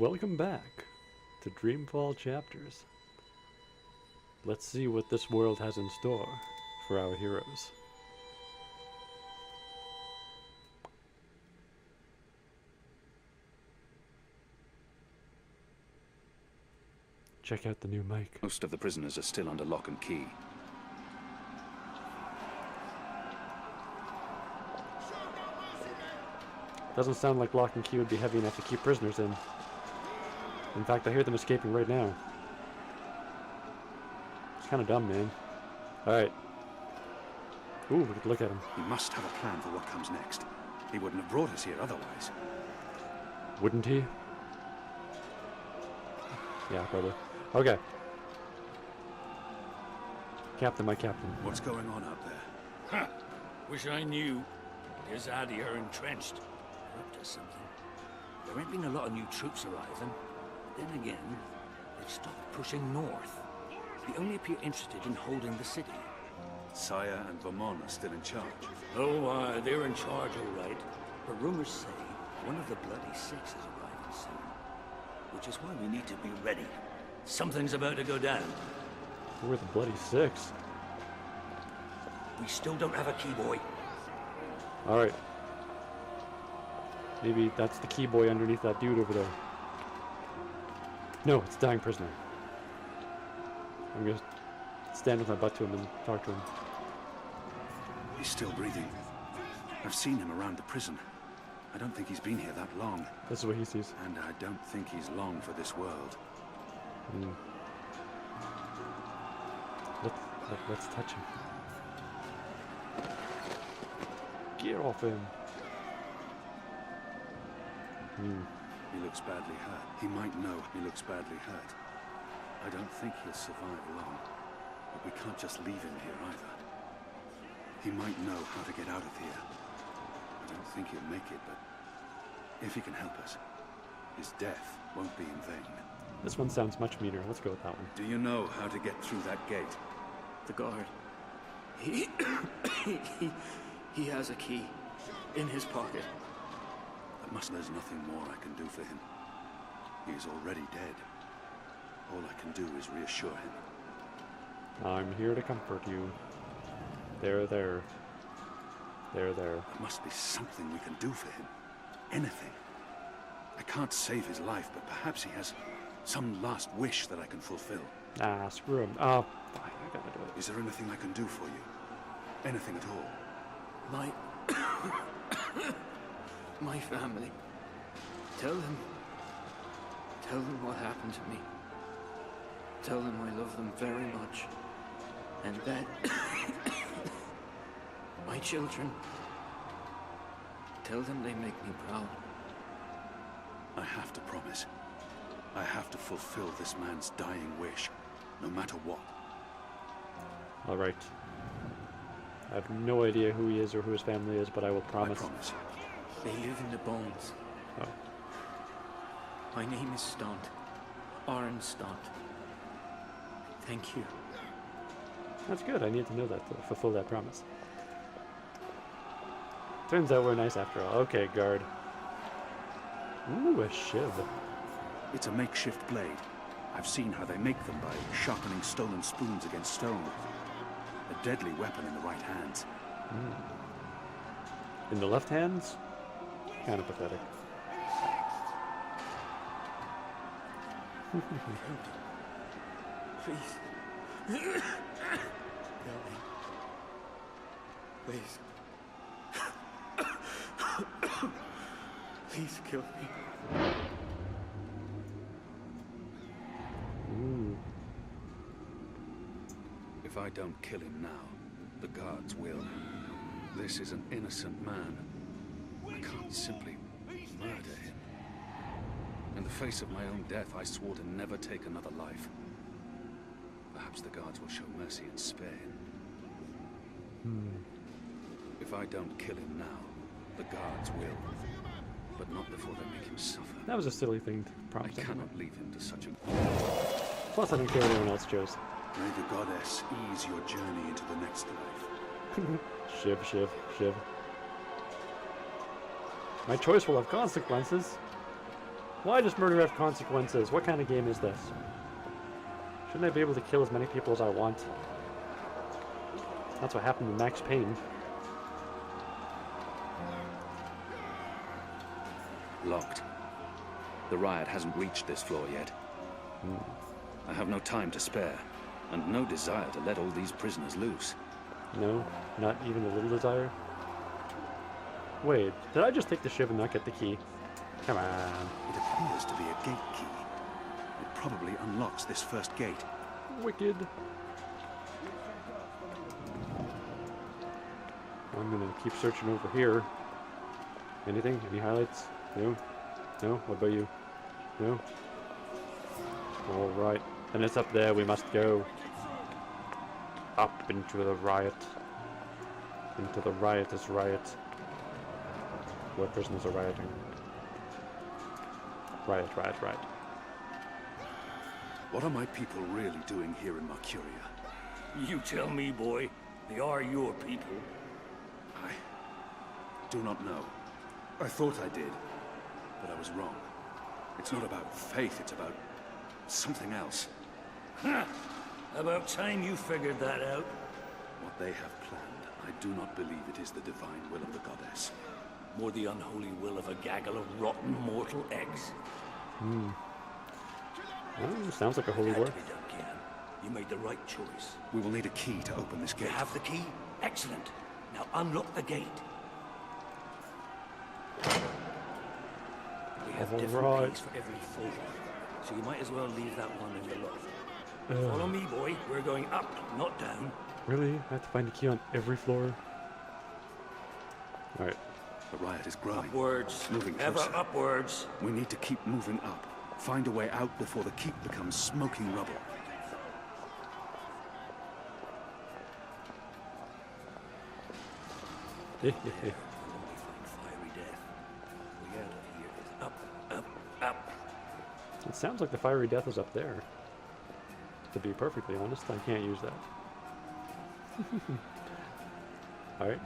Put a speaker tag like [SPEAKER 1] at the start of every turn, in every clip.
[SPEAKER 1] Welcome back to Dreamfall Chapters. Let's see what this world has in store for our heroes. Check out the new mic.
[SPEAKER 2] Most of the prisoners are still under lock and key.
[SPEAKER 1] Doesn't sound like lock and key would be heavy enough to keep prisoners in. In fact, I hear them escaping right now. It's kind of dumb, man. Alright. Ooh, we could look at him.
[SPEAKER 2] He must have a plan for what comes next. He wouldn't have brought us here otherwise.
[SPEAKER 1] Wouldn't he? Yeah, probably. Okay. Captain, my captain.
[SPEAKER 2] What's going on out there?
[SPEAKER 3] Huh. Wish I knew. His Addy are entrenched. They're up to something. There ain't been a lot of new troops arriving. Then again, they've stopped pushing north. They only appear interested in holding the city.
[SPEAKER 2] Saya and Vermont are still in charge.
[SPEAKER 3] Oh, they're in charge, all right. But rumors say one of the Bloody Six is arriving soon. Which is why we need to be ready. Something's about to go down.
[SPEAKER 1] We're the Bloody Six.
[SPEAKER 3] We still don't have a key, boy.
[SPEAKER 1] Alright. Maybe that's the key boy underneath that dude over there. No, it's a dying prisoner. I'm gonna stand with my butt to him and talk to him.
[SPEAKER 2] He's still breathing. I've seen him around the prison. I don't think he's been here that long.
[SPEAKER 1] This is what he sees.
[SPEAKER 2] And I don't think he's long for this world.
[SPEAKER 1] Let's touch him. Get off him.
[SPEAKER 2] He looks badly hurt. He might know he looks badly hurt. I don't think he'll survive long. But we can't just leave him here either. He might know how to get out of here. I don't think he'll make it, but if he can help us, his death won't be in vain.
[SPEAKER 1] This one sounds much meaner. Let's go with that one.
[SPEAKER 2] Do you know how to get through that gate?
[SPEAKER 4] The guard. He has a key in his pocket.
[SPEAKER 2] There's nothing more I can do for him. He is already dead. All I can do is reassure him.
[SPEAKER 1] I'm here to comfort you. There. There.
[SPEAKER 2] There must be something we can do for him. Anything. I can't save his life, but perhaps he has some last wish that I can fulfill.
[SPEAKER 1] Ah, screw him. Oh, fine, I gotta do it.
[SPEAKER 2] Is there anything I can do for you? Anything at all?
[SPEAKER 4] My family. Tell them what happened to me. Tell them I love them very much. And that my children. Tell them they make me proud.
[SPEAKER 2] I have to promise. I have to fulfill this man's dying wish, no matter what.
[SPEAKER 1] Alright. I have no idea who he is or who his family is, but I will promise.
[SPEAKER 2] I promise.
[SPEAKER 4] They live in the bones.
[SPEAKER 1] Oh.
[SPEAKER 4] My name is Stunt. Aaron Stunt. Thank you.
[SPEAKER 1] That's good. I need to know that to fulfill that promise. Turns out we're nice after all. Okay, guard. Ooh, a shiv.
[SPEAKER 2] It's a makeshift blade. I've seen how they make them by sharpening stolen spoons against stone. A deadly weapon in the right hands.
[SPEAKER 1] In the left hands? Kind of pathetic.
[SPEAKER 4] Please. Help me. Please. Please kill me.
[SPEAKER 2] If I don't kill him now, the guards will. This is an innocent man. I can't simply murder him. In the face of my own death, I swore to never take another life. Perhaps the guards will show mercy and spare him. If I don't kill him now, the guards will. But not before they make him suffer.
[SPEAKER 1] That was a silly thing to promise.
[SPEAKER 2] I cannot leave him to such a...
[SPEAKER 1] Plus, I don't care what anyone else chose.
[SPEAKER 2] May the goddess ease your journey into the next life.
[SPEAKER 1] Shiv. My choice will have consequences. Why does murder have consequences? What kind of game is this? Shouldn't I be able to kill as many people as I want? That's what happened to Max Payne.
[SPEAKER 2] Locked. The riot hasn't reached this floor yet. I have no time to spare, and no desire to let all these prisoners loose.
[SPEAKER 1] No, not even a little desire. Wait, did I just take the shiv and not get the key? Come on.
[SPEAKER 2] It appears to be a gate key. It probably unlocks this first gate.
[SPEAKER 1] Wicked. I'm gonna keep searching over here. Anything? Any highlights? No? No? What about you? No? Alright. And it's up there we must go. Up into the riot. Into the riotous riot. Where prisoners are rioting. Riot, riot, riot.
[SPEAKER 2] What are my people really doing here in Mercuria?
[SPEAKER 3] You tell me, boy. They are your people.
[SPEAKER 2] I do not know. I thought I did, but I was wrong. It's not about faith, it's about something else.
[SPEAKER 3] Ha! About time you figured that out.
[SPEAKER 2] What they have planned, I do not believe it is the divine will of the goddess.
[SPEAKER 3] More the unholy will of a gaggle of rotten mortal eggs.
[SPEAKER 1] Well, sounds like a holy
[SPEAKER 3] Had
[SPEAKER 1] war.
[SPEAKER 3] to be done, Ken. You made the right choice.
[SPEAKER 2] We will need a key to open this
[SPEAKER 3] You
[SPEAKER 2] gate.
[SPEAKER 3] have the key? Excellent. Now unlock the gate. We have different
[SPEAKER 1] Alright.
[SPEAKER 3] keys for every floor, so you might as well leave that one in the loft. Follow me, boy. We're going up, not down.
[SPEAKER 1] Really? I have to find a key on every floor? Alright.
[SPEAKER 2] The riot is growing.
[SPEAKER 3] Upwards.
[SPEAKER 2] Moving
[SPEAKER 3] Ever
[SPEAKER 2] closer.
[SPEAKER 3] upwards.
[SPEAKER 2] We need to keep moving up. Find a way out before the keep becomes smoking rubble.
[SPEAKER 3] There, when we find fiery death. The way out of here is up, up, up.
[SPEAKER 1] It sounds like the fiery death is up there. To be perfectly honest, I can't use that. Alright.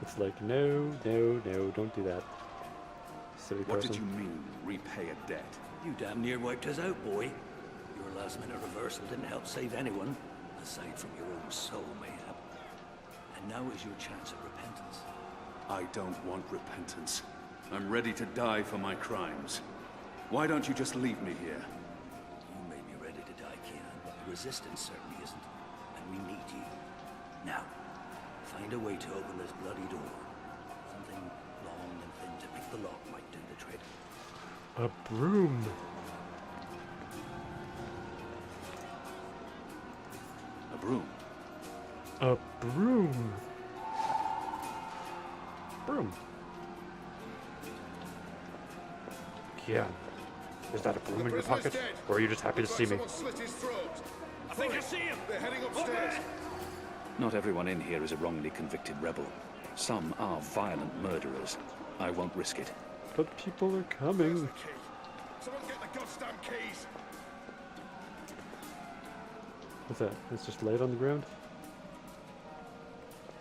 [SPEAKER 1] It's like, no, no, no, don't do that. Silly
[SPEAKER 2] What
[SPEAKER 1] person.
[SPEAKER 2] did you mean, repay a debt?
[SPEAKER 3] You damn near wiped us out, boy. Your last-minute reversal didn't help save anyone, aside from your own soul, mayhap. And now is your chance at repentance.
[SPEAKER 2] I don't want repentance. I'm ready to die for my crimes. Why don't you just leave me here?
[SPEAKER 3] You may be ready to die, Keanu, but the resistance certainly isn't. And we need you. Now, find a way to open this bloody door. Something long and thin to pick the lock might do the trick.
[SPEAKER 1] A broom.
[SPEAKER 2] A broom.
[SPEAKER 1] A broom. Broom. Yeah. Is that a broom in your pocket? Or are you just happy to see me?
[SPEAKER 3] I think I see him!
[SPEAKER 5] They're heading upstairs.
[SPEAKER 2] Not everyone in here is a wrongly convicted rebel. Some are violent murderers. I won't risk it.
[SPEAKER 1] But people are coming.
[SPEAKER 5] Key. Someone get the goddamn keys.
[SPEAKER 1] What's that? It's just laid on the ground?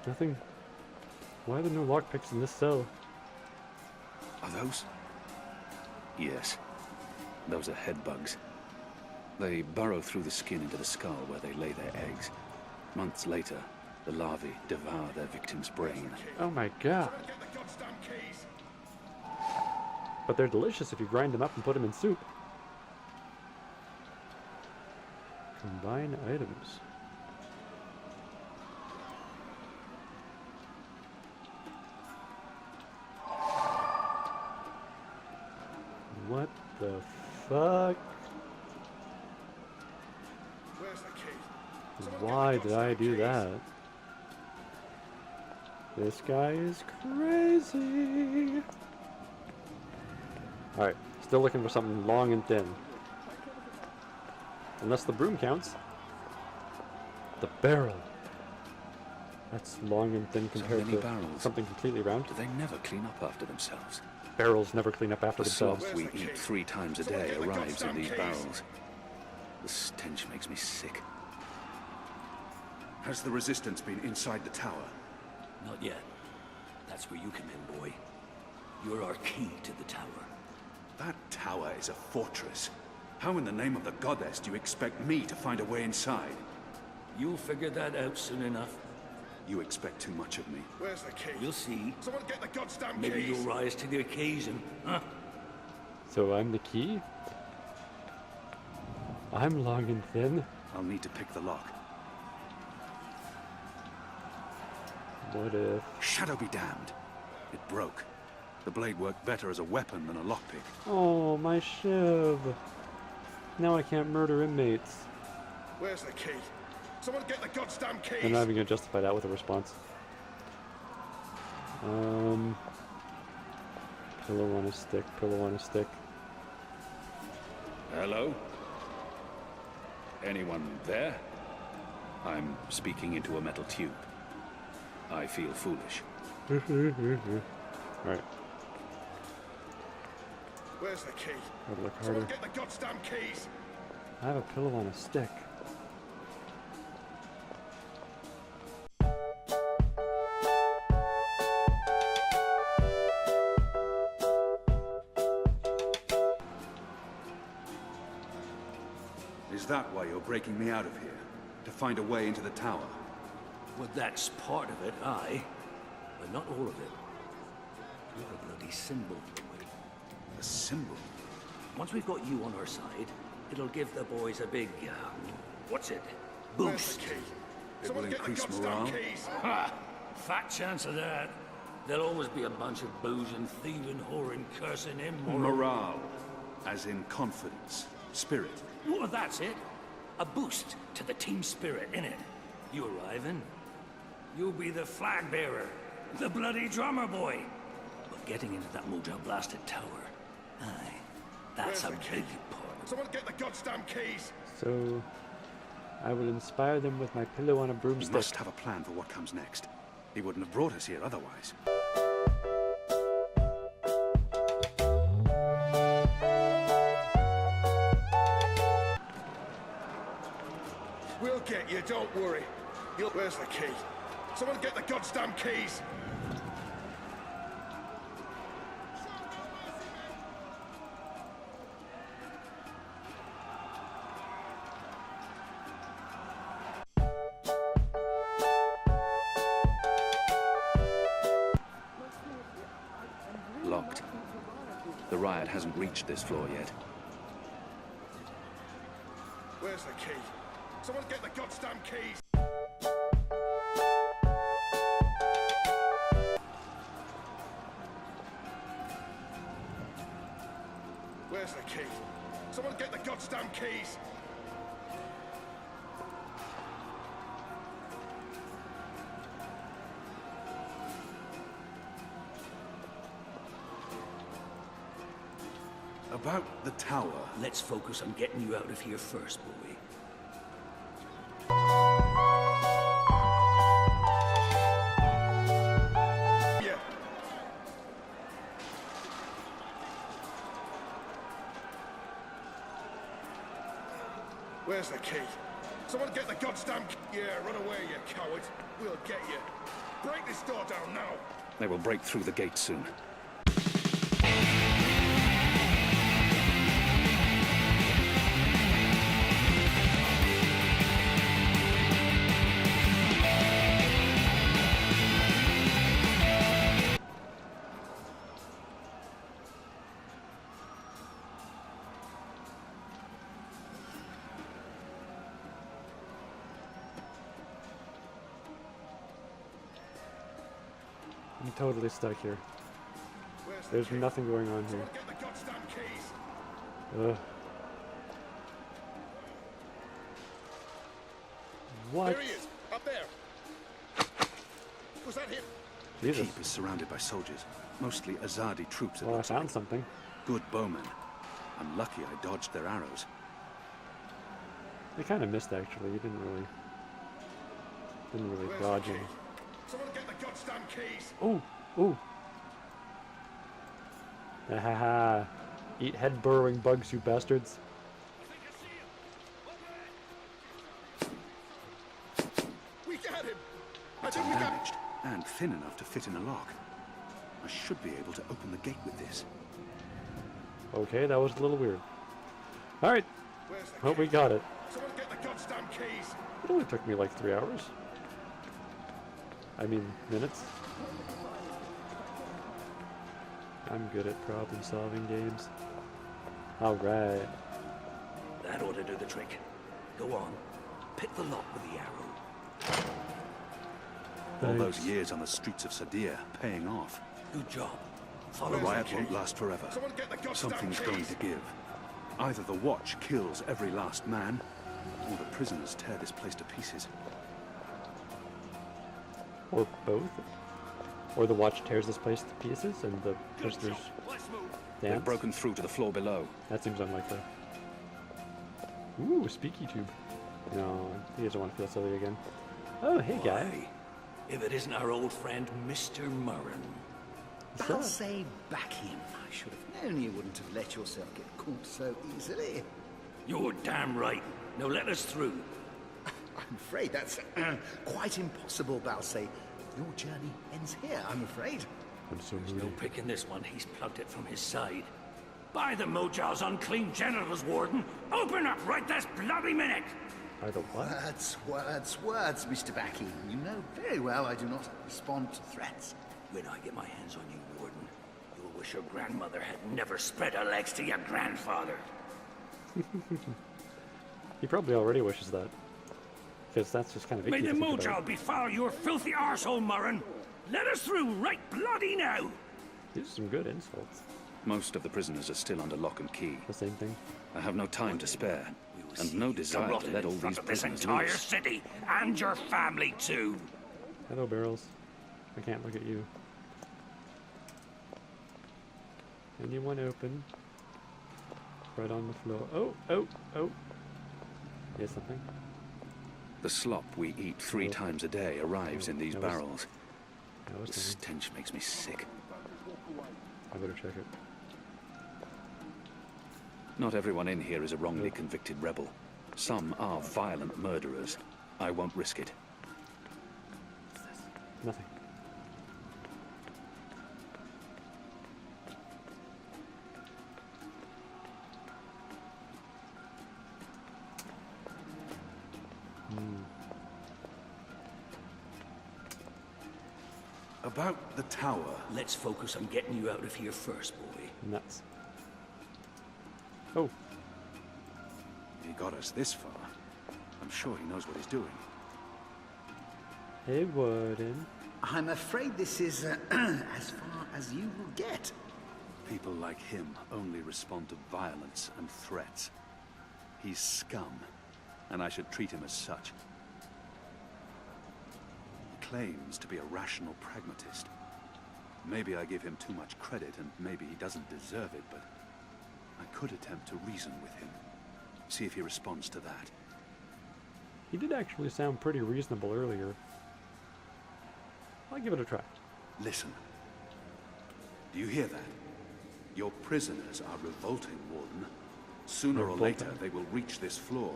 [SPEAKER 1] Nothing? Why are there no lockpicks in this cell?
[SPEAKER 2] Are those? Yes. Those are head bugs. They burrow through the skin into the skull where they lay their eggs. Months later, the larvae devour their victim's brain.
[SPEAKER 1] Oh my god.
[SPEAKER 5] Someone get the goddamn keys.
[SPEAKER 1] But they're delicious if you grind them up and put them in soup. Combine items. What the fuck?
[SPEAKER 5] Where's the key?
[SPEAKER 1] Why did I do that? This guy is crazy. Alright, still looking for something long and thin. Unless the broom counts. The barrel. That's long and thin compared
[SPEAKER 2] many
[SPEAKER 1] to
[SPEAKER 2] barrels.
[SPEAKER 1] something completely round.
[SPEAKER 2] Do they never clean up after themselves?
[SPEAKER 1] Barrels never clean up after
[SPEAKER 2] The
[SPEAKER 1] themselves.
[SPEAKER 2] slop we eat 3 times a day arrives in these barrels. The stench makes me sick. Has the resistance been inside the tower?
[SPEAKER 3] Not yet. That's where you come in, boy. You're our key to the tower.
[SPEAKER 2] That tower is a fortress. How in the name of the goddess do you expect me to find a way inside?
[SPEAKER 3] You'll figure that out soon enough.
[SPEAKER 2] You expect too much of me.
[SPEAKER 5] Where's the key?
[SPEAKER 3] You'll see.
[SPEAKER 5] Someone get the goddamn
[SPEAKER 3] Maybe
[SPEAKER 5] keys.
[SPEAKER 3] you'll rise to the occasion, huh?
[SPEAKER 1] So I'm the key? I'm long and thin?
[SPEAKER 2] I'll need to pick the lock.
[SPEAKER 1] What if...
[SPEAKER 2] Shadow be damned. It broke. The blade worked better as a weapon than a lockpick.
[SPEAKER 1] Oh, my shiv. Now I can't murder inmates.
[SPEAKER 5] Where's the key? Someone get the goddamn keys.
[SPEAKER 1] I'm not even gonna justify that with a response. Pillow on a stick, pillow on a stick.
[SPEAKER 2] Hello? Anyone there? I'm speaking into a metal tube. I feel foolish.
[SPEAKER 1] Alright,
[SPEAKER 5] Where's the key?
[SPEAKER 1] gotta look
[SPEAKER 5] Someone
[SPEAKER 1] harder.
[SPEAKER 5] get the goddamn keys.
[SPEAKER 1] I have a pillow on a stick.
[SPEAKER 2] Is that why you're breaking me out of here? To find a way into the tower?
[SPEAKER 3] Well, that's part of it, aye. But not all of it. You're a bloody symbol, boy.
[SPEAKER 2] A symbol?
[SPEAKER 3] Once we've got you on our side, it'll give the boys a big, what's it?
[SPEAKER 5] Where's
[SPEAKER 3] Boost.
[SPEAKER 5] the key?
[SPEAKER 2] It
[SPEAKER 5] Someone
[SPEAKER 2] will
[SPEAKER 5] get the
[SPEAKER 2] increase
[SPEAKER 5] goddamn
[SPEAKER 2] morale?
[SPEAKER 5] keys.
[SPEAKER 3] Ha! Fat chance of that. There'll always be a bunch of boozing, thieving, whoring, cursing, immoral...
[SPEAKER 2] Morale. As in confidence. Spirit.
[SPEAKER 3] Well, that's it. A boost to the team spirit, innit? You arriving? You'll be the flag bearer, the bloody drummer boy. But getting into that mojo blasted tower, aye, that's
[SPEAKER 5] Where's
[SPEAKER 3] a
[SPEAKER 5] the key?
[SPEAKER 3] big part.
[SPEAKER 5] Someone get the goddamn keys.
[SPEAKER 1] So, I will inspire them with my pillow on a
[SPEAKER 2] We
[SPEAKER 1] broomstick.
[SPEAKER 2] must have a plan for what comes next. He wouldn't have brought us here otherwise.
[SPEAKER 5] We'll get you, don't worry. Where's the key? Someone get the goddamn keys.
[SPEAKER 2] Locked. The riot hasn't reached this floor yet.
[SPEAKER 5] Where's the key? Someone get the goddamn keys. Where's the key? Someone get the goddamn keys.
[SPEAKER 2] About the tower.
[SPEAKER 3] Let's focus on getting you out of here first, boy.
[SPEAKER 5] Yeah. Where's the key? Someone get the goddamn key. Yeah, run away, you coward. We'll get you. Break this door down now.
[SPEAKER 2] They will break through the gate soon.
[SPEAKER 1] I'm totally stuck here.
[SPEAKER 5] Where's the
[SPEAKER 1] There's
[SPEAKER 5] key?
[SPEAKER 1] nothing going on here.
[SPEAKER 5] Someone get the goddamn keys.
[SPEAKER 1] Ugh. What?
[SPEAKER 5] There he is, up there. Was that him?
[SPEAKER 2] The
[SPEAKER 1] Jesus.
[SPEAKER 2] keep is surrounded by soldiers, mostly Azadi troops. It
[SPEAKER 1] Well, I
[SPEAKER 2] looks
[SPEAKER 1] found
[SPEAKER 2] like.
[SPEAKER 1] something.
[SPEAKER 2] Good bowmen. I'm lucky I dodged their arrows.
[SPEAKER 1] I kind of missed actually. You didn't really
[SPEAKER 5] Where's
[SPEAKER 1] dodge
[SPEAKER 5] the key?
[SPEAKER 1] him.
[SPEAKER 5] Someone get the goddamn keys.
[SPEAKER 1] Oh, oh. Haha. Eat head burrowing bugs, you bastards.
[SPEAKER 5] We got him. I think we got.
[SPEAKER 2] Damaged and thin enough to fit in a lock. I should be able to open the gate with this.
[SPEAKER 1] Okay, that was a little weird. Alright,
[SPEAKER 5] Where's the
[SPEAKER 1] hope we
[SPEAKER 5] key?
[SPEAKER 1] got it.
[SPEAKER 5] Someone get the goddamn keys.
[SPEAKER 1] It only took me like 3 hours. I mean, minutes. I'm good at problem solving games. Alright.
[SPEAKER 3] That ought to do the trick. Go on. Pick the lock with the arrow.
[SPEAKER 2] All those
[SPEAKER 1] Thanks.
[SPEAKER 2] years on the streets of Sadir paying off.
[SPEAKER 3] Good job.
[SPEAKER 2] The
[SPEAKER 3] Follow
[SPEAKER 2] riot
[SPEAKER 3] me.
[SPEAKER 2] won't last forever.
[SPEAKER 5] Someone get the goddamn
[SPEAKER 2] Something's
[SPEAKER 5] keys.
[SPEAKER 2] going to give. Either the Watch kills every last man, or the prisoners tear this place to pieces.
[SPEAKER 1] Or both. Or the Watch tears this place to pieces and the prisoners
[SPEAKER 2] They've
[SPEAKER 1] dance.
[SPEAKER 2] broken through to the floor below.
[SPEAKER 1] That seems unlikely. Ooh, speaky tube. No, he doesn't want to feel silly again. Oh, hey guy.
[SPEAKER 3] Why, if it isn't our old friend, Mr. Murren.
[SPEAKER 1] What's
[SPEAKER 6] I'll
[SPEAKER 1] that?
[SPEAKER 6] say back him. I should have known you wouldn't have let yourself get caught so easily.
[SPEAKER 3] You're damn right. Now let us through.
[SPEAKER 6] I'm afraid that's quite impossible, Balsay. Your journey ends here, I'm afraid.
[SPEAKER 1] I'm so
[SPEAKER 3] There's no
[SPEAKER 1] moody.
[SPEAKER 3] picking this one. He's plugged it from his side. By the Mojal's unclean genitals, Warden! Open up right this bloody minute!
[SPEAKER 1] By the what?
[SPEAKER 6] Words, Mr. Backy. You know very well I do not respond to threats.
[SPEAKER 3] When I get my hands on you, Warden, you'll wish your grandmother had never spread her legs to your grandfather.
[SPEAKER 1] He probably already wishes that. Because that's just kind of
[SPEAKER 3] May
[SPEAKER 1] icky
[SPEAKER 3] the
[SPEAKER 1] to think about.
[SPEAKER 3] Mojal befoul your filthy arsehole, Murren! Let us through right bloody now!
[SPEAKER 1] These are some good insults.
[SPEAKER 2] Most of the prisoners are still under lock and key.
[SPEAKER 1] The same thing.
[SPEAKER 2] I have no time to spare,
[SPEAKER 3] We will
[SPEAKER 2] and
[SPEAKER 3] see
[SPEAKER 2] no
[SPEAKER 3] you
[SPEAKER 2] desire to
[SPEAKER 3] garroted
[SPEAKER 2] let
[SPEAKER 3] in
[SPEAKER 2] all
[SPEAKER 3] front
[SPEAKER 2] these
[SPEAKER 3] of this
[SPEAKER 2] prisoners
[SPEAKER 3] entire
[SPEAKER 2] loose.
[SPEAKER 3] city, and your family too!
[SPEAKER 1] Hello, barrels. I can't look at you. Anyone open? Right on the floor. Oh! Here's something.
[SPEAKER 2] The slop we eat 3 times a day arrives in these
[SPEAKER 1] That was-
[SPEAKER 2] barrels.
[SPEAKER 1] I was
[SPEAKER 2] The
[SPEAKER 1] thinking.
[SPEAKER 2] stench makes me sick.
[SPEAKER 1] I better check it.
[SPEAKER 2] Not everyone in here is a wrongly convicted rebel. Some are violent murderers. I won't risk it.
[SPEAKER 1] Nothing.
[SPEAKER 2] About the tower.
[SPEAKER 3] Let's focus on getting you out of here first, boy.
[SPEAKER 1] Nuts. Oh,
[SPEAKER 2] He got us this far. I'm sure he knows what he's doing.
[SPEAKER 1] hey, Warden.
[SPEAKER 6] I'm afraid this is as far as you will get.
[SPEAKER 2] People like him only respond to violence and threats. He's scum, and I should treat him as such. He claims to be a rational pragmatist. Maybe I give him too much credit, and maybe he doesn't deserve it, but I could attempt to reason with him. See if he responds to that.
[SPEAKER 1] He did actually sound pretty reasonable earlier. I'll give it a try.
[SPEAKER 2] Listen. Do you hear that? Your prisoners are revolting, Warden. Sooner or later,
[SPEAKER 1] Revolting.
[SPEAKER 2] they will reach this floor.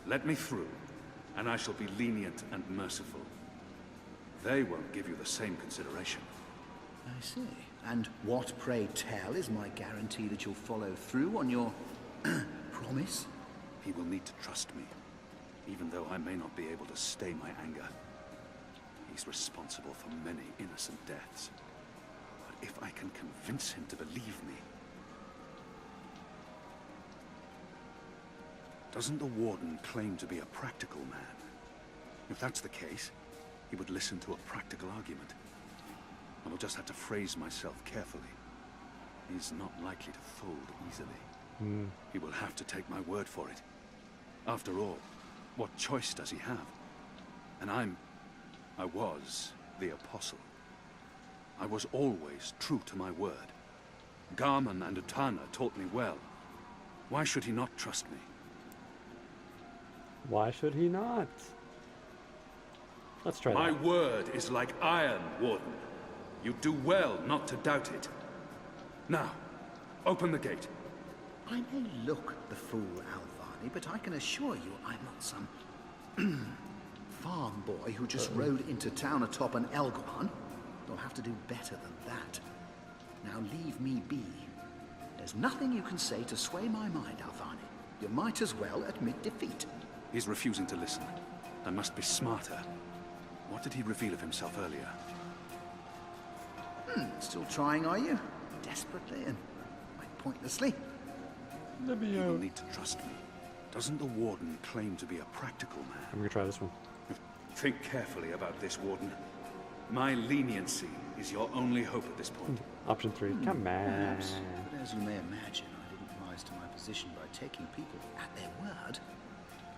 [SPEAKER 2] Let me through, and I shall be lenient and merciful. They won't give you the same consideration.
[SPEAKER 6] I see. And what, pray tell, is my guarantee that you'll follow through on your promise?
[SPEAKER 2] He will need to trust me, even though I may not be able to stay my anger. He's responsible for many innocent deaths. But if I can convince him to believe me... Doesn't the Warden claim to be a practical man? If that's the case, he would listen to a practical argument. I will just have to phrase myself carefully. He's not likely to fold easily. He will have to take my word for it. After all, what choice does he have? And I was the apostle. I was always true to my word. Garman and Utana taught me well. Why should he not trust me?
[SPEAKER 1] Why should he not? Let's try
[SPEAKER 2] My
[SPEAKER 1] that.
[SPEAKER 2] word is like iron, Warden. You do well not to doubt it. Now, open the gate.
[SPEAKER 6] I may look the fool, Alvani, but I can assure you I'm not some farm boy who just rode into town atop an Elgon. You'll have to do better than that. Now leave me be. There's nothing you can say to sway my mind, Alvani. You might as well admit defeat.
[SPEAKER 2] He's refusing to listen. I must be smarter. What did he reveal of himself earlier?
[SPEAKER 6] Still trying, are you? Desperately and quite pointlessly.
[SPEAKER 1] Let me
[SPEAKER 2] You will
[SPEAKER 1] out.
[SPEAKER 2] need to trust me. Doesn't the Warden claim to be a practical man?
[SPEAKER 1] I'm gonna try this one.
[SPEAKER 2] Think carefully about this, Warden. My leniency is your only hope at this point.
[SPEAKER 1] Option 3. Come on.
[SPEAKER 6] Perhaps. But as you may imagine, I didn't rise to my position by taking people at their word.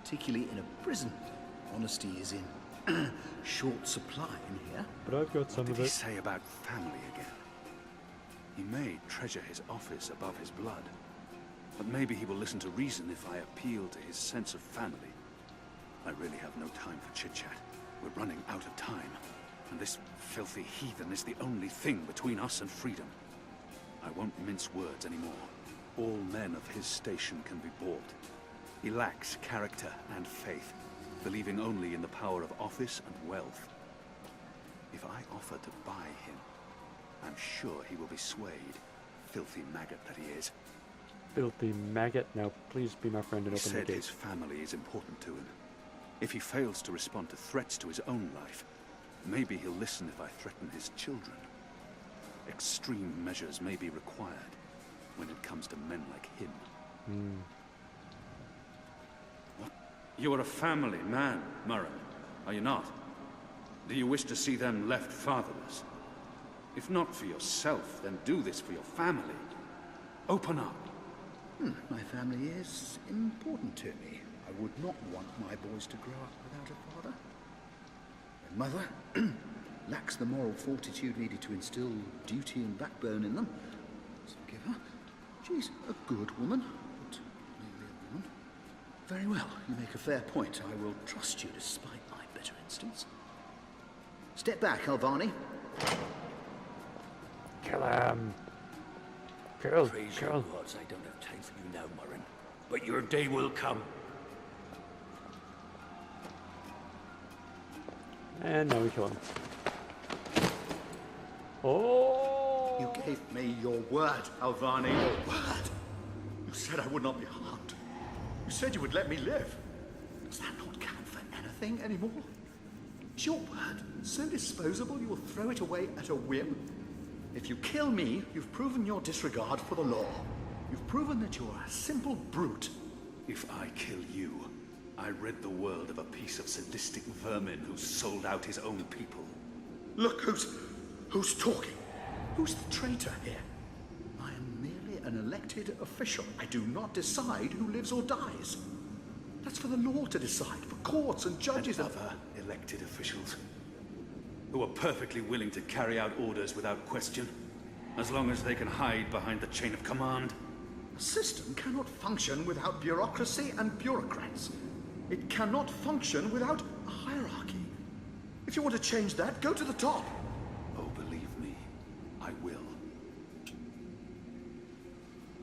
[SPEAKER 6] Particularly in a prison. Honesty is in short supply in here.
[SPEAKER 1] But I've got some
[SPEAKER 2] What
[SPEAKER 1] of
[SPEAKER 2] did he
[SPEAKER 1] it.
[SPEAKER 2] say about family again? He may treasure his office above his blood. But maybe he will listen to reason if I appeal to his sense of family. I really have no time for chit-chat. We're running out of time. And this filthy heathen is the only thing between us and freedom. I won't mince words anymore. All men of his station can be bought. He lacks character and faith, believing only in the power of office and wealth. If I offer to buy him, I'm sure he will be swayed. Filthy maggot that he is.
[SPEAKER 1] Filthy maggot. Now, please be my friend and
[SPEAKER 2] He
[SPEAKER 1] open the
[SPEAKER 2] said
[SPEAKER 1] gate.
[SPEAKER 2] his family is important to him. If he fails to respond to threats to his own life, maybe he'll listen if I threaten his children. Extreme measures may be required when it comes to men like him. What? You are a family man, Murray, are you not? Do you wish to see them left fatherless? If not for yourself, then do this for your family. Open up.
[SPEAKER 6] My family is important to me. I would not want my boys to grow up without a father. My mother lacks the moral fortitude needed to instill duty and backbone in them. So forgive her. She's a good woman, but merely a woman. Very well, you make a fair point. I will trust you despite my better instincts. Step back, Alvani.
[SPEAKER 1] Kill him. Kill.
[SPEAKER 3] Praise your
[SPEAKER 1] Kill.
[SPEAKER 3] gods, I don't have time for you now, Murrin. But your day will come.
[SPEAKER 1] And now we kill him. Oh!
[SPEAKER 6] You gave me your word, Alvani. Your word. You said I would not be harmed. You said you would let me live. Does that not count for anything anymore? Is your word so disposable you will throw it away at a whim? If you kill me, you've proven your disregard for the law. You've proven that you're a simple brute.
[SPEAKER 2] If I kill you, I rid the world of a piece of sadistic vermin who sold out his own people.
[SPEAKER 6] Look who's talking. Who's the traitor here? I am merely an elected official. I do not decide who lives or dies. That's for the law to decide, for courts and judges
[SPEAKER 2] And other elected officials who are perfectly willing to carry out orders without question, as long as they can hide behind the chain of command.
[SPEAKER 6] A system cannot function without bureaucracy and bureaucrats. It cannot function without a hierarchy. If you want to change that, go to the top.
[SPEAKER 2] Oh, believe me, I will.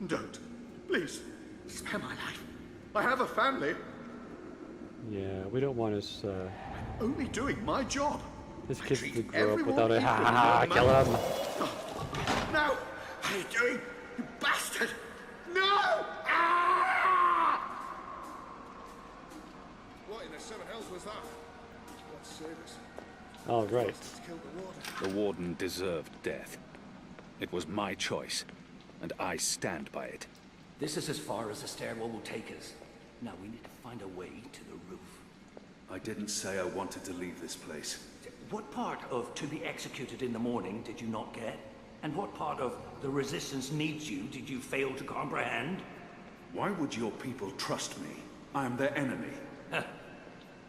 [SPEAKER 6] Don't. Please. Spare my life. I have a family.
[SPEAKER 1] Yeah, we don't want his
[SPEAKER 6] Only doing my job.
[SPEAKER 1] kids
[SPEAKER 6] treat
[SPEAKER 1] to grow up
[SPEAKER 6] everyone
[SPEAKER 1] without a
[SPEAKER 6] equally,
[SPEAKER 1] ha ha
[SPEAKER 6] no
[SPEAKER 1] kill
[SPEAKER 6] matter-
[SPEAKER 1] him.
[SPEAKER 6] No! What are you doing? You bastard! No! Ah!
[SPEAKER 5] What in the seven hells was that? God save us.
[SPEAKER 1] All right.
[SPEAKER 5] Bastards killed the warden.
[SPEAKER 2] The warden deserved death. It was my choice, and I stand by it.
[SPEAKER 3] This is as far as the stairwell will take us. Now we need to find a way to the roof.
[SPEAKER 2] I didn't say I wanted to leave this place.
[SPEAKER 3] What part of to be executed in the morning did you not get? And what part of the resistance needs you did you fail to comprehend?
[SPEAKER 2] Why would your people trust me? I am their enemy.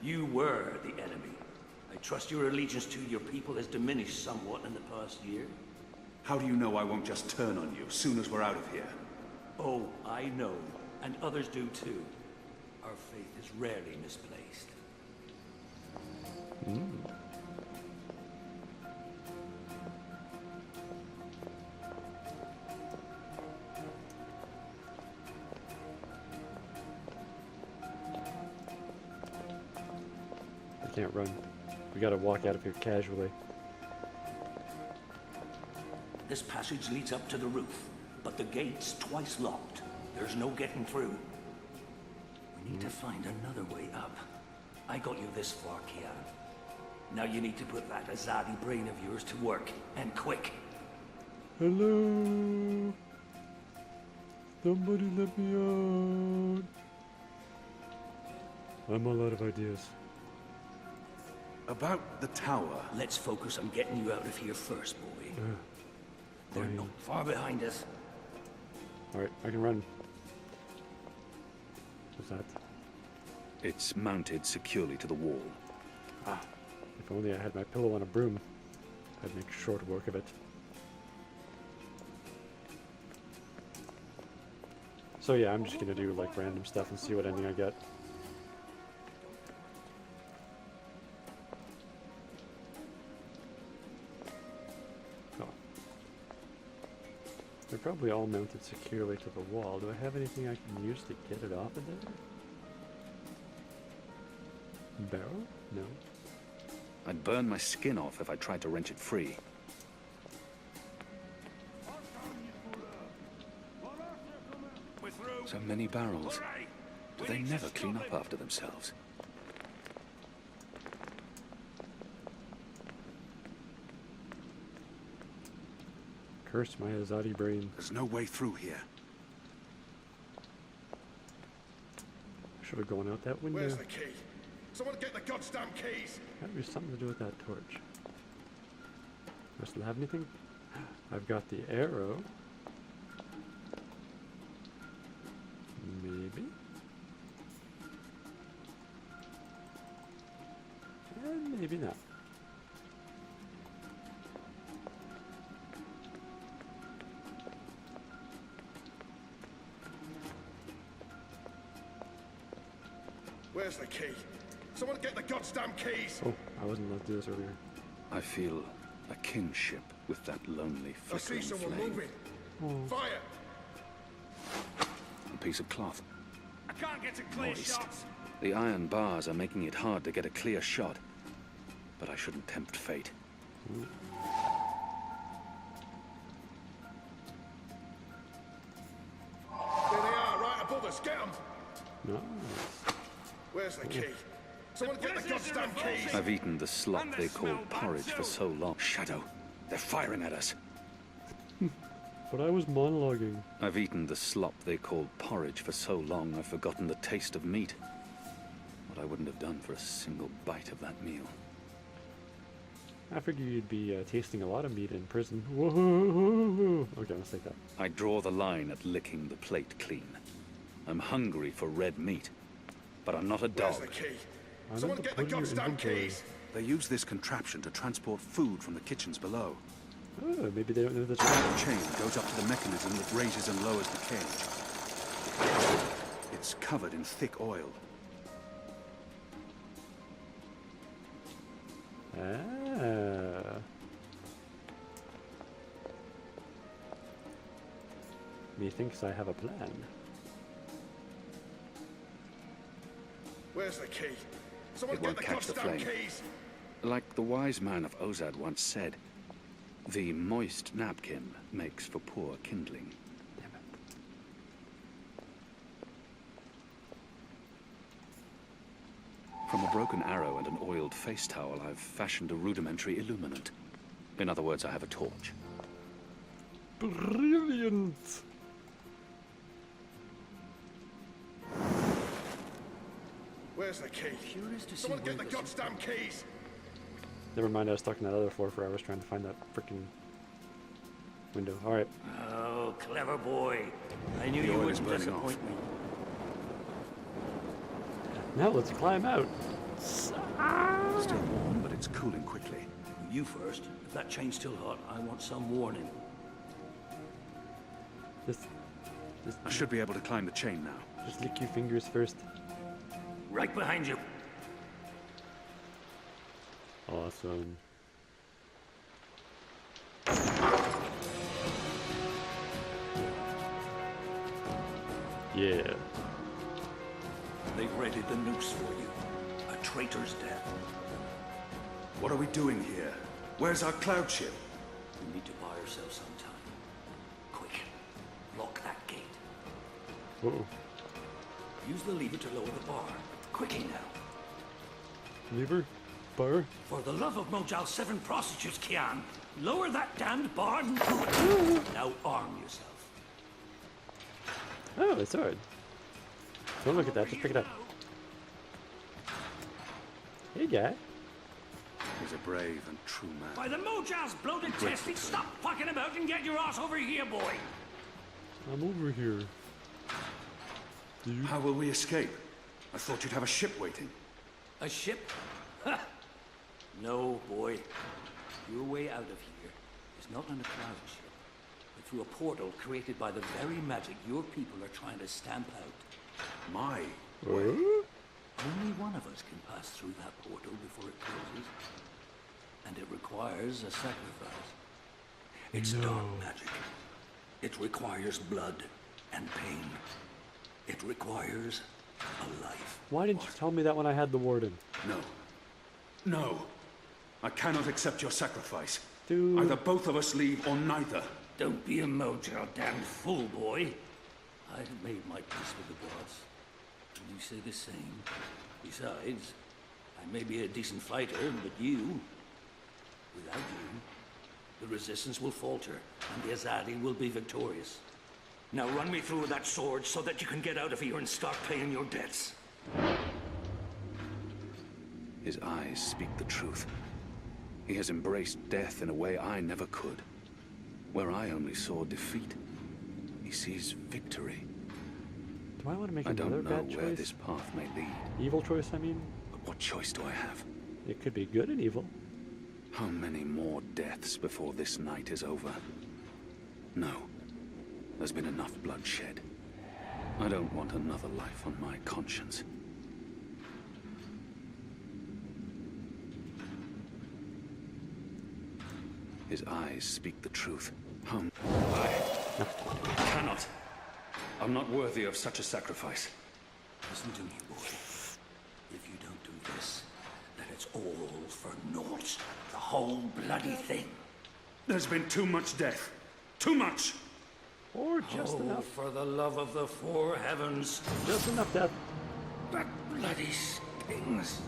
[SPEAKER 3] You were the enemy. I trust your allegiance to your people has diminished somewhat in the past year.
[SPEAKER 2] How do you know I won't just turn on you soon as we're out of here?
[SPEAKER 3] Oh, I know, and others do too. Our faith is rarely misplaced.
[SPEAKER 1] I can't run. We gotta walk out of here casually.
[SPEAKER 3] This passage leads up to the roof. but the gate's twice locked. There's no getting through. We need to find another way up. I got you this far, Kian. Now you need to put that Azadi brain of yours to work, and quick.
[SPEAKER 1] Hello? Somebody let me out. I'm all out of ideas.
[SPEAKER 2] About the tower.
[SPEAKER 3] Let's focus on getting you out of here first, boy. They're not far behind us.
[SPEAKER 1] Alright, I can run. What's that?
[SPEAKER 2] It's mounted securely to the wall.
[SPEAKER 1] Ah, if only I had my pillow on a broom. I'd make short work of it. So yeah, I'm just gonna do like random stuff and see what ending I get. Oh. They're probably all mounted securely to the wall. Do I have anything I can use to get it off of there? Barrel? No.
[SPEAKER 2] I'd burn my skin off if I tried to wrench it free. So many barrels. Do they never clean up after themselves?
[SPEAKER 1] Curse my Azadi brain.
[SPEAKER 2] There's no way through here.
[SPEAKER 1] I should have gone out that window.
[SPEAKER 5] Where's the key? Someone get the goddamn keys!
[SPEAKER 1] Gotta be something to do with that torch. Do I still have anything? I've got the arrow. Maybe. And maybe not.
[SPEAKER 5] Where's the key? Someone get the goddamn keys!
[SPEAKER 1] Oh, I wasn't allowed to do this earlier.
[SPEAKER 2] I feel a kinship with that lonely
[SPEAKER 5] I see
[SPEAKER 2] flickering
[SPEAKER 5] someone
[SPEAKER 2] flame.
[SPEAKER 5] moving.
[SPEAKER 1] Oh.
[SPEAKER 5] Fire!
[SPEAKER 2] A piece of cloth.
[SPEAKER 3] I can't get a clear
[SPEAKER 2] Moist.
[SPEAKER 3] shot.
[SPEAKER 2] The iron bars are making it hard to get a clear shot. But I shouldn't tempt fate.
[SPEAKER 5] There they are, right above us. Get them!
[SPEAKER 1] Nice.
[SPEAKER 5] Where's the key? Someone get the goddamn keys!
[SPEAKER 2] I've eaten the slop they call porridge for so long. Shadow, they're firing at us.
[SPEAKER 1] But I was monologuing.
[SPEAKER 2] I've eaten the slop they call porridge for so long I've forgotten the taste of meat. What I wouldn't have done for a single bite of that meal.
[SPEAKER 1] I figured you'd be tasting a lot of meat in prison. Whoa! Okay, let's take that.
[SPEAKER 2] I draw the line at licking the plate clean. I'm hungry for red meat, but I'm not a
[SPEAKER 5] Where's
[SPEAKER 2] dog.
[SPEAKER 5] the key?
[SPEAKER 1] I
[SPEAKER 5] Someone
[SPEAKER 1] meant to
[SPEAKER 5] get the
[SPEAKER 1] put in your
[SPEAKER 5] goddamn
[SPEAKER 1] inventory.
[SPEAKER 5] keys!
[SPEAKER 2] They use this contraption to transport food from the kitchens below.
[SPEAKER 1] Oh, maybe they don't know the
[SPEAKER 2] The
[SPEAKER 1] trick.
[SPEAKER 2] chain goes up to the mechanism that raises and lowers the cage. It's covered in thick oil.
[SPEAKER 1] Ah. Methinks I have a plan.
[SPEAKER 5] Where's the key? Someone
[SPEAKER 2] It
[SPEAKER 5] get
[SPEAKER 2] won't
[SPEAKER 5] the
[SPEAKER 2] catch the
[SPEAKER 5] goddamn
[SPEAKER 2] flame.
[SPEAKER 5] keys!
[SPEAKER 2] Like the wise man of Ozad once said, the moist napkin makes for poor kindling. From a broken arrow and an oiled face towel, I've fashioned a rudimentary illuminant. In other words, I have a torch.
[SPEAKER 1] Brilliant!
[SPEAKER 5] Where's the key?
[SPEAKER 4] Curious to see
[SPEAKER 5] Someone
[SPEAKER 4] where
[SPEAKER 5] get the
[SPEAKER 4] this-
[SPEAKER 5] goddamn keys!
[SPEAKER 1] Never mind, I was stuck in that other floor for hours trying to find that freaking window. Alright.
[SPEAKER 3] Oh, clever boy. I knew
[SPEAKER 2] The
[SPEAKER 3] you
[SPEAKER 2] oil is
[SPEAKER 3] wouldn't
[SPEAKER 2] burning off.
[SPEAKER 3] disappoint me.
[SPEAKER 1] Now let's climb out.
[SPEAKER 2] Still warm, but it's cooling quickly.
[SPEAKER 3] You first. If that chain's still hot, I want some warning.
[SPEAKER 1] Just
[SPEAKER 2] I should be able to climb the chain now.
[SPEAKER 1] just lick your fingers first.
[SPEAKER 3] Right behind you.
[SPEAKER 1] Awesome. Yeah.
[SPEAKER 3] They've readied the noose for you. A traitor's death.
[SPEAKER 2] What are we doing here? Where's our cloud ship?
[SPEAKER 3] We need to buy ourselves some time. Quick.
[SPEAKER 1] Whoa.
[SPEAKER 3] Use the lever to lower the bar. Quickly now.
[SPEAKER 1] Lever? Bar?
[SPEAKER 3] For the love of Mojal's 7 prostitutes, Kian, lower that damned bar and do it. Now arm yourself.
[SPEAKER 1] Oh, it's alright. Don't look at that, just pick it up. Hey, guy.
[SPEAKER 2] He's a brave and true man.
[SPEAKER 3] By the Mojal's bloated testing, stop fucking about and get your ass over here, boy.
[SPEAKER 1] I'm over here.
[SPEAKER 2] How will we escape? I thought you'd have a ship waiting.
[SPEAKER 3] A ship? Ha! No, boy. Your way out of here is not on a cloud ship, but through a portal created by the very magic your people are trying to stamp out.
[SPEAKER 2] My
[SPEAKER 1] What?
[SPEAKER 3] Only one of us can pass through that portal before it closes. And it requires a sacrifice. It's dark magic. It requires blood and pain. It requires a life.
[SPEAKER 1] Why didn't you tell me that when I had the warden?
[SPEAKER 2] No. No. I cannot accept your sacrifice.
[SPEAKER 1] Dude.
[SPEAKER 2] Either both of us leave or neither.
[SPEAKER 3] Don't be a Mojal damned fool, boy. I have made my peace with the gods. And you say the same. Besides, I may be a decent fighter, but you... Without you, the resistance will falter, and the Azadi will be victorious. Now run me through with that sword so that you can get out of here and start paying your debts.
[SPEAKER 2] His eyes speak the truth. He has embraced death in a way I never could. Where I only saw defeat, he sees victory.
[SPEAKER 1] Do I want to make
[SPEAKER 2] I
[SPEAKER 1] another
[SPEAKER 2] don't know
[SPEAKER 1] bad
[SPEAKER 2] where
[SPEAKER 1] choice?
[SPEAKER 2] this path may lead,
[SPEAKER 1] Evil choice, I mean?
[SPEAKER 2] but what choice do I have?
[SPEAKER 1] It could be good and evil.
[SPEAKER 2] How many more deaths before this night is over? No. There's been enough bloodshed. I don't want another life on my conscience. His eyes speak the truth. I cannot. I'm not worthy of such a sacrifice.
[SPEAKER 3] Listen to me, boy. If you don't do this, then it's all for naught. The whole bloody thing.
[SPEAKER 2] There's been too much death. Too much!
[SPEAKER 1] Or just enough.
[SPEAKER 3] For the love of the 4 heavens.
[SPEAKER 1] Just enough death.
[SPEAKER 3] That bloody stings.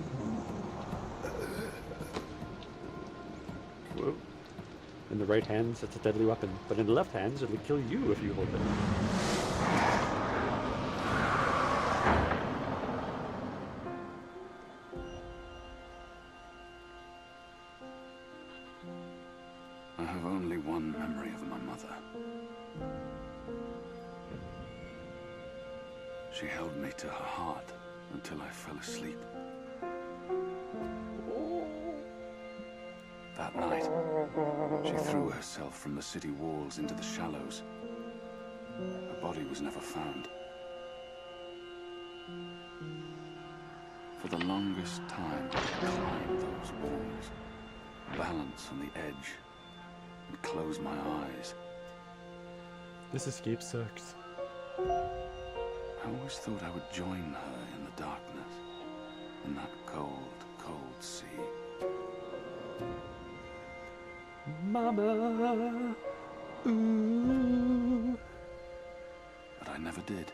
[SPEAKER 1] Whoa. In the right hands, it's a deadly weapon, but in the left hands, it'll kill you if you hold it.
[SPEAKER 2] I have only one memory of my mother. She held me to her heart until I fell asleep. That night, she threw herself from the city walls into the shallows. Her body was never found. For the longest time, I climbed those walls, balance on the edge, and close my eyes.
[SPEAKER 1] This escape sucks.
[SPEAKER 2] I always thought I would join her in the darkness, in that cold, cold sea.
[SPEAKER 1] Mama, ooh,
[SPEAKER 2] But I never did.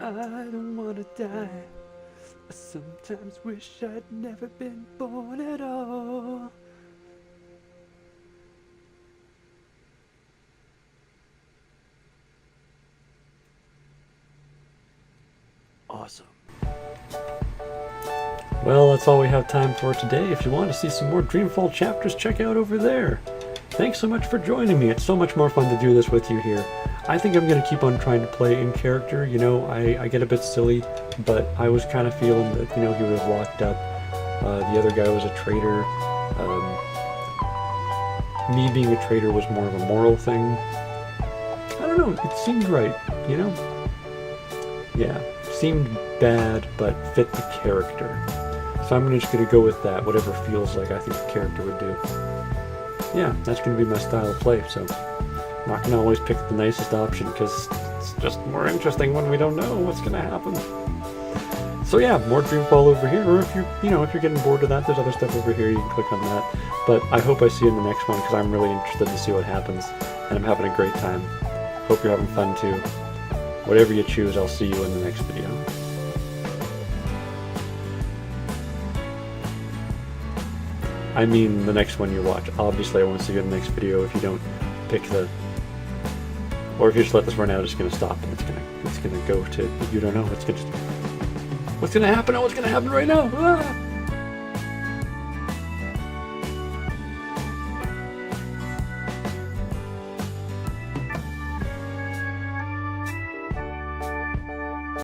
[SPEAKER 1] I don't wanna die. I sometimes wish I'd never been born at all. Awesome. Well, that's all we have time for today. If you want to see some more Dreamfall chapters, check out over there. Thanks so much for joining me. It's so much more fun to do this with you here. I think I'm going to keep on trying to play in character. You know, I get a bit silly, but I was kind of feeling that, you know, he was locked up. The other guy was a traitor. Me being a traitor was more of a moral thing. I don't know, it seemed right, you know? Yeah, seemed bad, but fit the character. So I'm just going to go with that, whatever feels like I think the character would do. Yeah, that's going to be my style of play, so I'm not going to always pick the nicest option, because it's just more interesting when we don't know what's going to happen. So yeah, more Dreamfall over here, or if you're getting bored of that, there's other stuff over here, you can click on that. But I hope I see you in the next one, because I'm really interested to see what happens, and I'm having a great time. Hope you're having fun too. Whatever you choose, I'll see you in the next video. I mean the next one you watch. Obviously I won't see you in the next video if you don't pick the... Or if you just let this run out, it's gonna stop and it's gonna go to... You don't know. It's gonna... What's gonna happen? Oh, what's gonna happen right now? Ah!